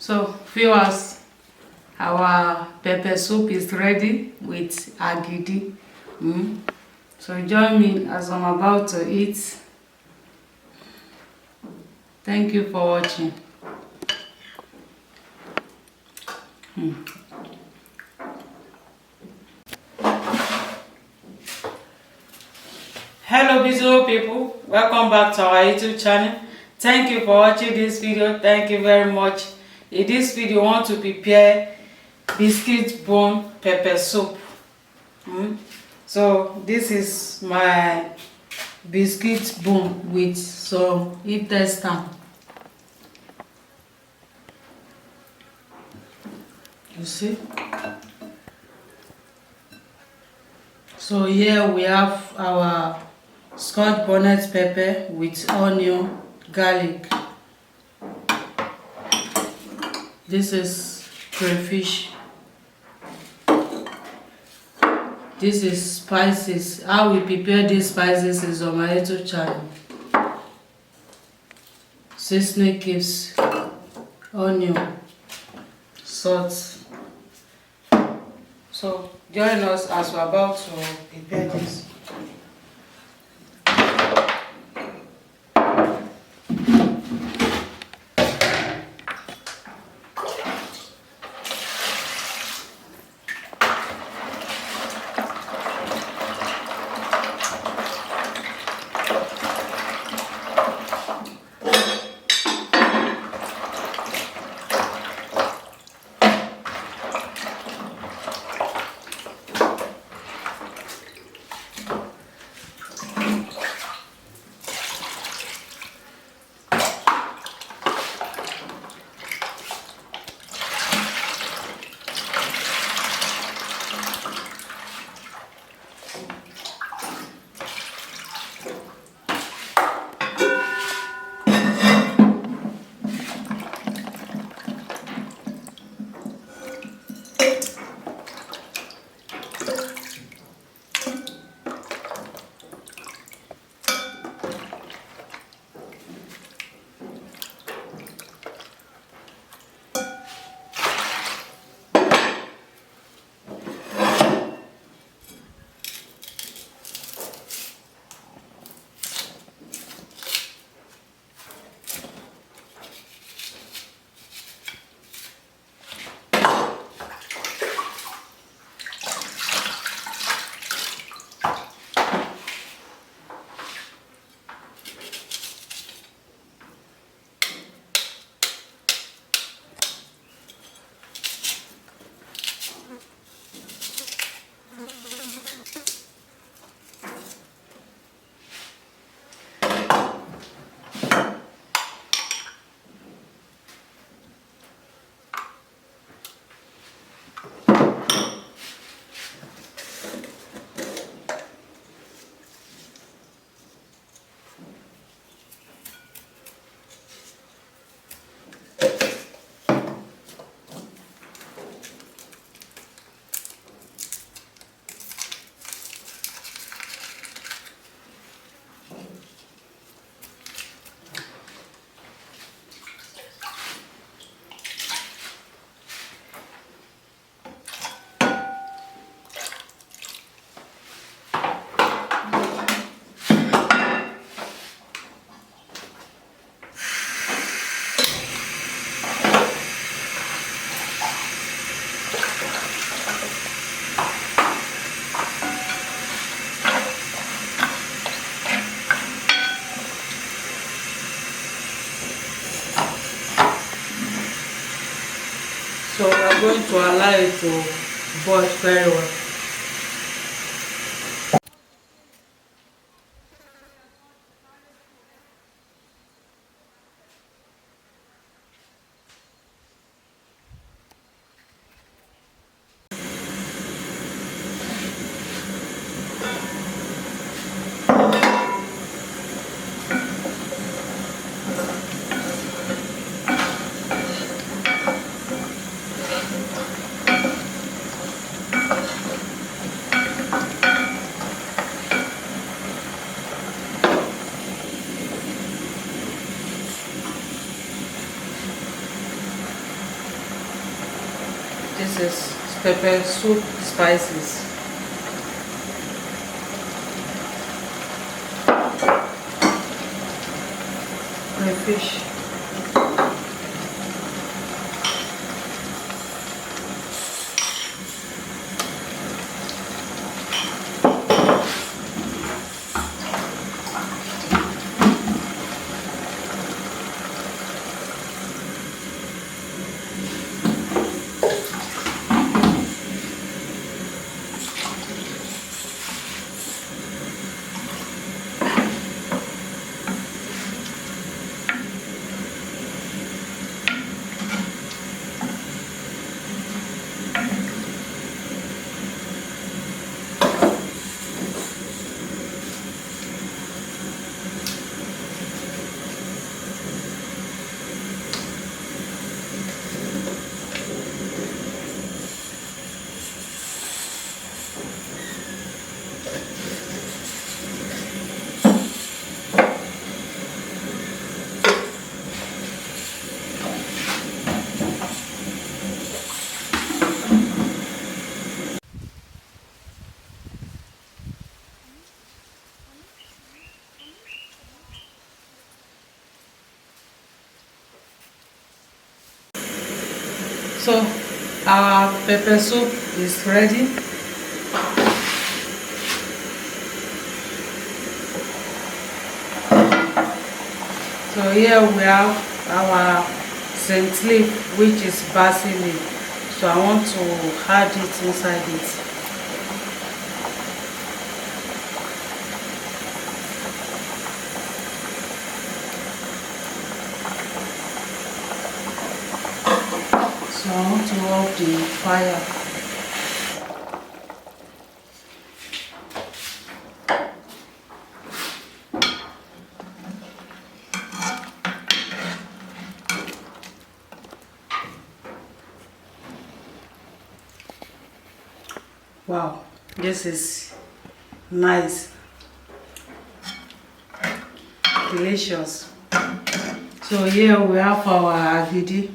So viewers, our pepper soup is ready with agidi. So join me as I'm about to eat. Thank you for watching. Hello beautiful people, welcome back to our YouTube channel. Thank you for watching this video. Thank you very much. In this video I want to prepare biscuit bone pepper soup. So this is my biscuit bone with some intestine. You see? So here we have our scotch bonnet pepper with onion, garlic. This is crayfish. This is spices. How we prepare these spices is on my YouTube channel. Seasoning cubes, onion, salt. So join us as we're about to prepare this. So we are going to allow it to boil very well. This is pepper soup spices. Fish. So our pepper soup is ready. So here we have our scent leaf, which is basil leaf. So I want to add it inside it. So I want to off the fire. Wow, this is nice, delicious. So here we have our agidi.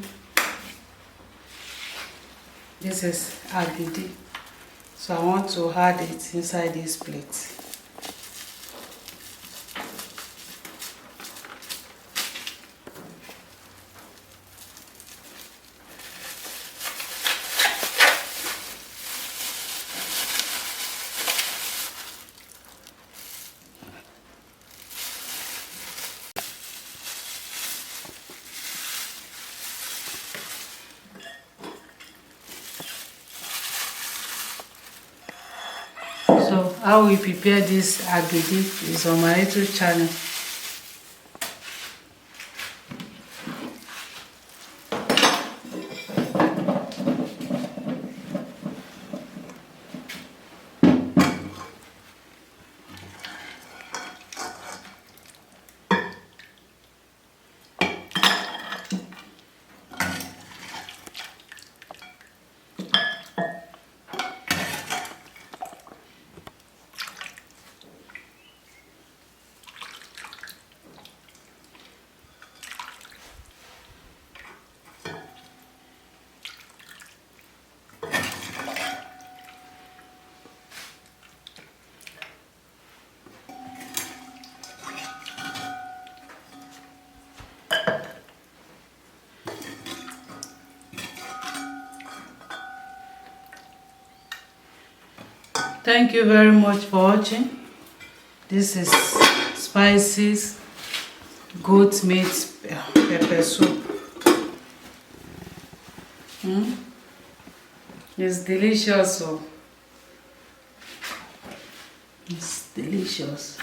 This is agidi. So I want to add it inside this plate. So how we prepare this agidi is on my YouTube channel. Thank you very much for watching. This is spices goat meat pepper soup. It's delicious. So it's delicious.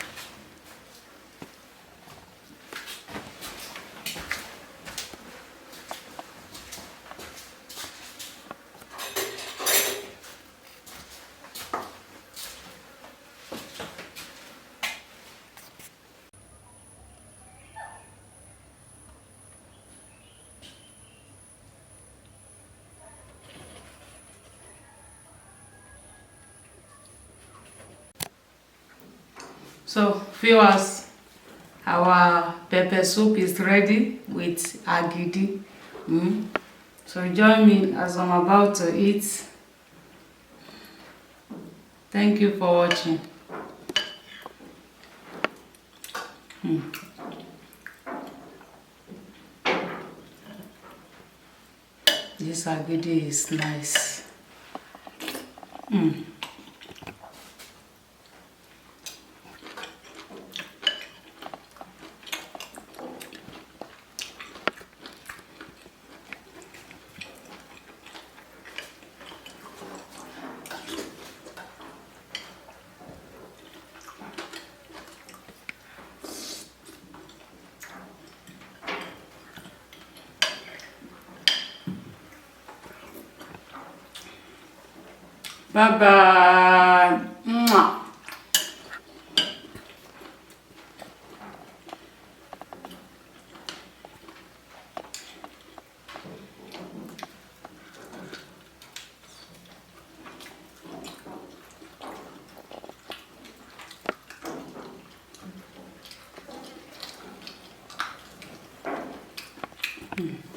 So viewers, our pepper soup is ready with agidi. So join me as I'm about to eat. Thank you for watching. This agidi is nice. Bye bye. Mwah. Mm.